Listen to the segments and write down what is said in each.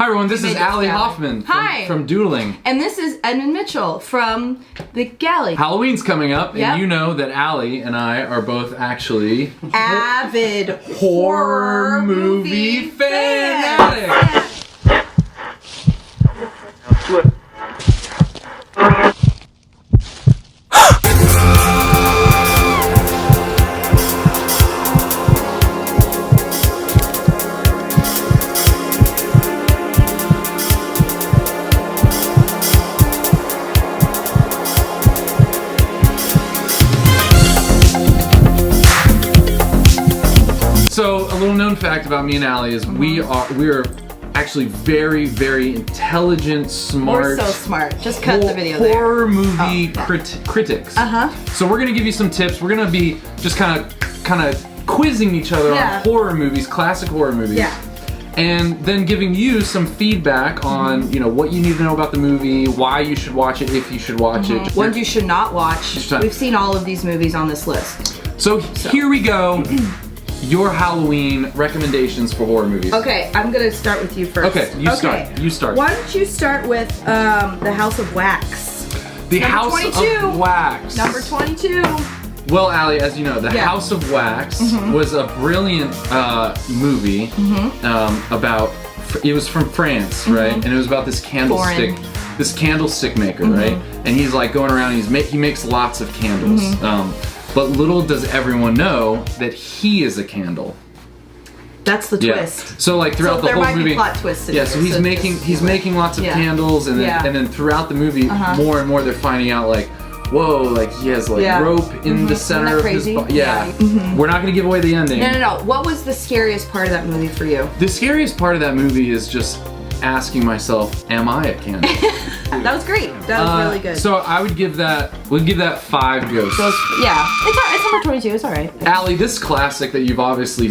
everyone, this is Allie Hoffman from Doodling. And this is Edmund Mitchell from The Galley. Halloween's coming up, and you know that Allie and I are both actually avid horror movie fanatics. So, a little known fact about me and Allie is we are actually very, very intelligent, smart. We're so smart. Just cut the video there. Horror movie critics. So we're gonna give you some tips. We're gonna be just kind of quizzing each other on horror movies, classic horror movies. Yeah. And then giving you some feedback on, what you need to know about the movie, why you should watch it, if you should watch it. Ones you should not watch. We've seen all of these movies on this list. So here we go. Your Halloween recommendations for horror movies. Okay, I'm gonna start with you first. Okay, you start. Why don't you start with The House of Wax? The House of Wax. Number 22. Well, Allie, as you know, The House of Wax was a brilliant movie about. It was from France, right? And it was about this candlestick maker, right? And he's like going around. He makes lots of candles. But little does everyone know that he is a candle. That's the twist. So like throughout the whole movie, there might be plot twists in so he's making lots of candles, and then throughout the movie, more and more they're finding out like, whoa, like he has like rope in the center of his body. We're not gonna give away the ending. No. What was the scariest part of that movie for you? The scariest part of that movie is just asking myself, am I a candle? That was great. That was really good. So I would give that 5 ghosts. It's number 22. It's all right. Allie, this classic that you've obviously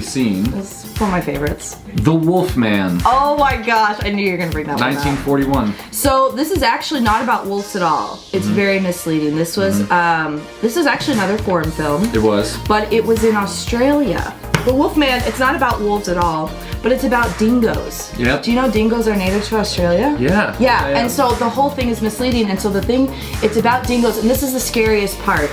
seen. It's one of my favorites. The Wolfman. Oh my gosh, I knew you were gonna bring that one up. 1941. So this is actually not about wolves at all. It's very misleading. This was this is actually another foreign film. It was. But it was in Australia. The Wolfman, it's not about wolves at all, but it's about dingoes. Yep. Do you know dingoes are native to Australia? Yeah. And so the whole thing is misleading, and so it's about dingoes, and this is the scariest part.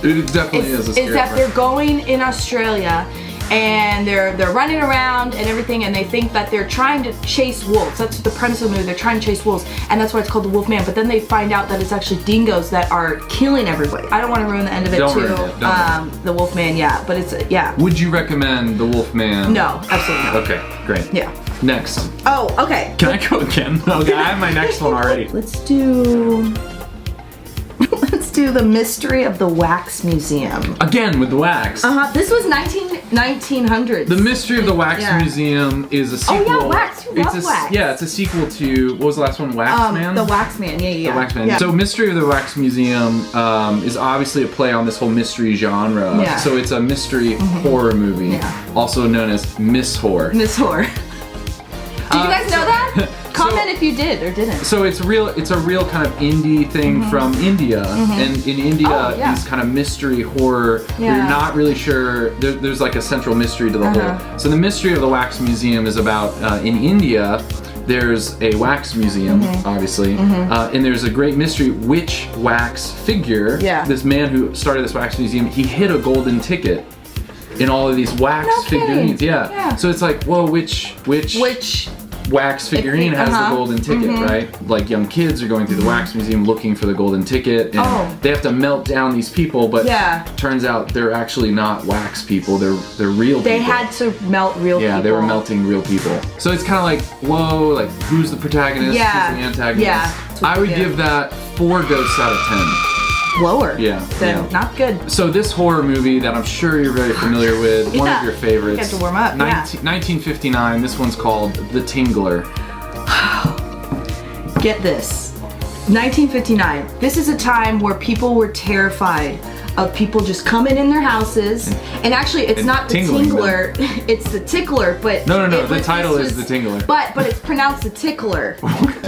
It definitely is a scary part. They're going in Australia, and they're running around and everything, and they think that they're trying to chase wolves. That's the premise of the movie. They're trying to chase wolves, and that's why it's called the Wolfman. But then they find out that it's actually dingoes that are killing everybody. I don't want to ruin the end of it the Wolfman, but it's Would you recommend the Wolfman? No, absolutely not. Okay, great. Yeah. Next. Oh, okay. Can I go again? Okay, I have my next one already. Let's do The Mystery of the Wax Museum. Again with the wax. This was 1900s. The Mystery of the Wax Museum is a sequel. Oh yeah, wax. You love wax. Yeah, it's a sequel to, what was the last one? Waxman? The Waxman, yeah. The Waxman. So Mystery of the Wax Museum is obviously a play on this whole mystery genre. Yeah. So it's a mystery horror movie, also known as Miss Horror. Miss Horror. Did you guys know that? Comment if you did or didn't. So it's a real kind of indie thing from India, and in India, these kind of mystery horror. You're not really sure. There's like a central mystery to the whole. So the Mystery of the Wax Museum is about in India. There's a wax museum, obviously, and there's a great mystery. Which wax figure? This man who started this wax museum, he hid a golden ticket in all of these wax figurines. Yeah. So it's like, whoa, which wax figurine has the golden ticket, right? Like young kids are going through the wax museum looking for the golden ticket, and they have to melt down these people, but turns out they're actually not wax people, they're real people. They had to melt real people. Yeah, they were melting real people. So it's kind of like, whoa, like who's the protagonist, who's the antagonist? Yeah. I would give that 4 ghosts out of 10. Lower. Yeah. Not good. So this horror movie that I'm sure you're very familiar with, one of your favorites. You have to warm up. 1959. This one's called The Tingler. Get this. 1959. This is a time where people were terrified of people just coming in their houses, and actually it's not the Tingler, it's the Tickler, but no, the title is the Tingler, but it's pronounced the Tickler.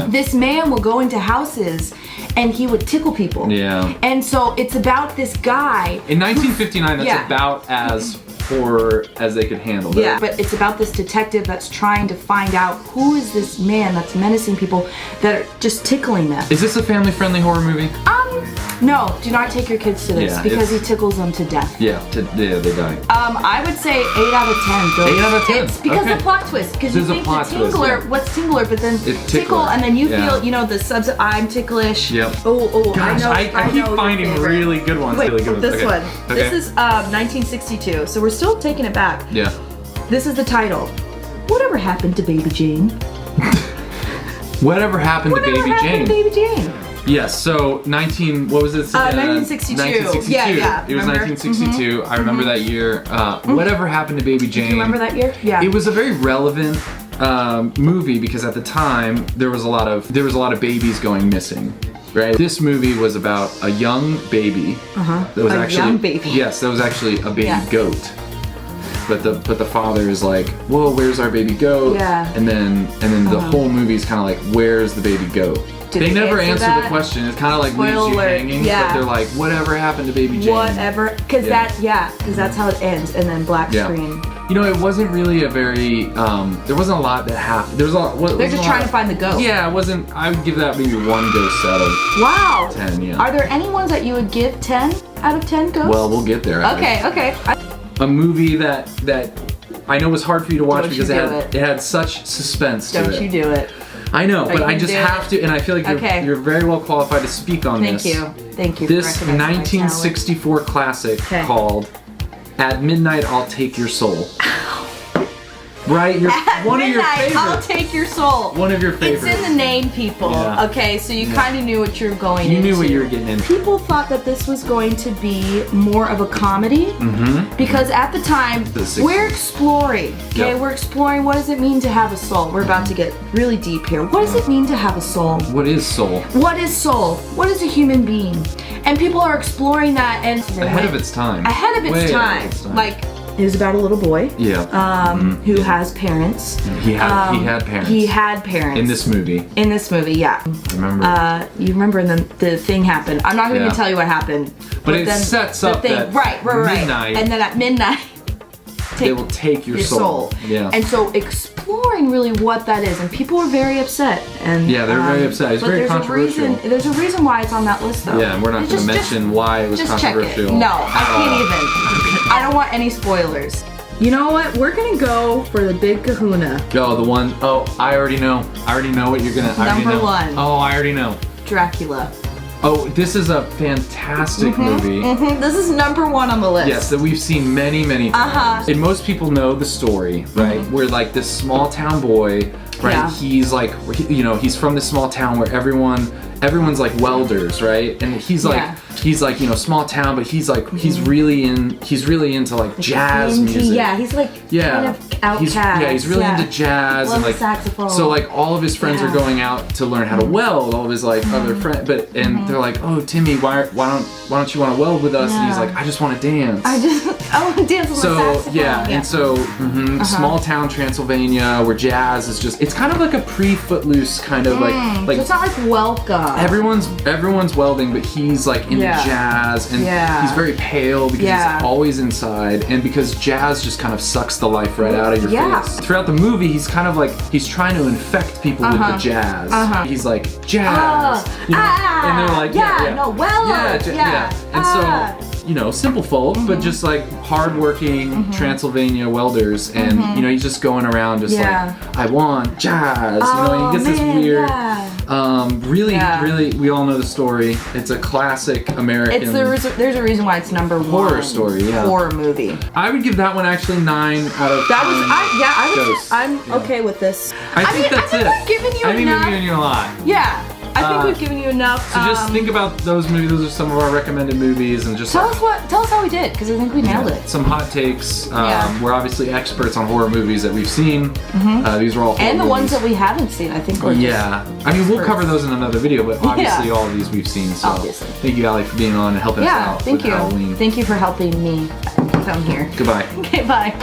This man will go into houses and he would tickle people. Yeah. And so it's about this guy. In 1959, that's about as horror as they could handle. Yeah, but it's about this detective that's trying to find out who is this man that's menacing people that are just tickling them. Is this a family-friendly horror movie? No, do not take your kids to this because he tickles them to death. Yeah, they die. I would say 8 out of 10. Bill. 8 out of 10. It's because the plot twist. Because you think the Tingler, what's Tingler, but then tickle, and then you feel, you know, the subs. I'm ticklish. Yep. Oh, gosh, I keep finding really good ones. Wait, really good ones. This one. Okay. This is 1962, so we're still taking it back. Yeah. This is the title. Whatever happened to Baby Jane? Whatever happened to Baby Jane? Baby Jane? Yes, so what was it? 1962. 1962. Yeah. It was 1962. I remember that year. Whatever happened to Baby Jane? Do you remember that year? Yeah. It was a very relevant movie because at the time there was a lot of babies going missing. Right. This movie was about a young baby. That was young baby. Yes, that was actually a baby goat. But the father is like, whoa, where's our baby goat? Yeah. And then the whole movie is kind of like, where's the baby goat? They never answer the question. It's kind of like leaves you hanging. Yeah. But they're like, whatever happened to Baby Jane? Whatever, because that's how it ends, and then black screen. You know, it wasn't really a very. There wasn't a lot that happened. There was a. They're just trying to find the ghost. Yeah, it wasn't. I would give that maybe 1 ghost out of 10. Yeah. Are there any ones that you would give 10 out of 10 ghosts? Well, we'll get there. Okay. A movie that I know was hard for you to watch because it had such suspense to it. Don't you do it. I know, but I just have to, and I feel like you're very well qualified to speak on this. Thank you. This 1964 classic called "At Midnight I'll Take Your Soul." Right? One of your favorites. I'll take your soul. One of your favorites. It's in the name, people. Yeah. Okay, so you kind of knew what you were going into. You knew what you were getting into. People thought that this was going to be more of a comedy because at the time, we're exploring. Okay, we're exploring what does it mean to have a soul. We're about to get really deep here. What does it mean to have a soul? What is soul? What is soul? What is a human being? And people are exploring that and ahead of its time. Ahead of its time. Like, it was about a little boy. Who has parents. He had parents. He had parents. In this movie. Yeah. I remember. You remember the thing happened. I'm not going to tell you what happened. But it sets up that midnight. And then at midnight, they will take your soul. Yeah. And so exploring really what that is, and people were very upset. And yeah, they're very upset. It's very controversial. There's a reason why it's on that list, though. Yeah, and we're not going to mention why it was controversial. Check it. No, I can't even. I don't want any spoilers. You know what? We're gonna go for the big kahuna. Go the one. Oh, I already know. I already know what you're gonna. Number 1. Oh, I already know. Dracula. Oh, this is a fantastic movie. This is number 1 on the list. Yes, that we've seen many times. And most people know the story, right? Where like this small town boy, right? Yeah. He's like, he's from this small town where everyone's like welders, right? And he's like, small town, but he's like, he's really into like jazz music. Yeah, he's like kind of outcast. He's really into jazz and like saxophone. So like all of his friends are going out to learn how to weld. All of his like other friends, they're like, oh Timmy, why don't you want to weld with us? And he's like, I just want to dance. I want to dance with my saxophone. And so small town Transylvania where jazz is just, it's kind of like a pre-Footloose kind of like so it's not like Welcome. Everyone's welding, but he's like into jazz, and he's very pale because he's always inside, and because jazz just kind of sucks the life right out of your face. Throughout the movie, he's kind of like, he's trying to infect people with the jazz. He's like, jazz, and they're like, and so, simple folk, but just like hardworking Transylvania welders, and he's just going around just like, I want jazz, and he gets this weird, really, we all know the story. It's a classic American. There's a reason why it's number 1 horror story, horror movie. I would give that one actually 9 out of 10. I'm okay with this. I think that's it. I've given you enough. I think we've given you a lot. Yeah. I think we've given you enough. So just think about those movies. Those are some of our recommended movies, and just tell us how we did, because I think we nailed it. Some hot takes. We're obviously experts on horror movies that we've seen. These are all horror and the movies. Ones that we haven't seen. I think we're I mean, we'll cover those in another video, but obviously all of these we've seen. So thank you, Allie, for being on and helping us out. Thank you. Halloween. Thank you for helping me come here. Goodbye. Okay, bye.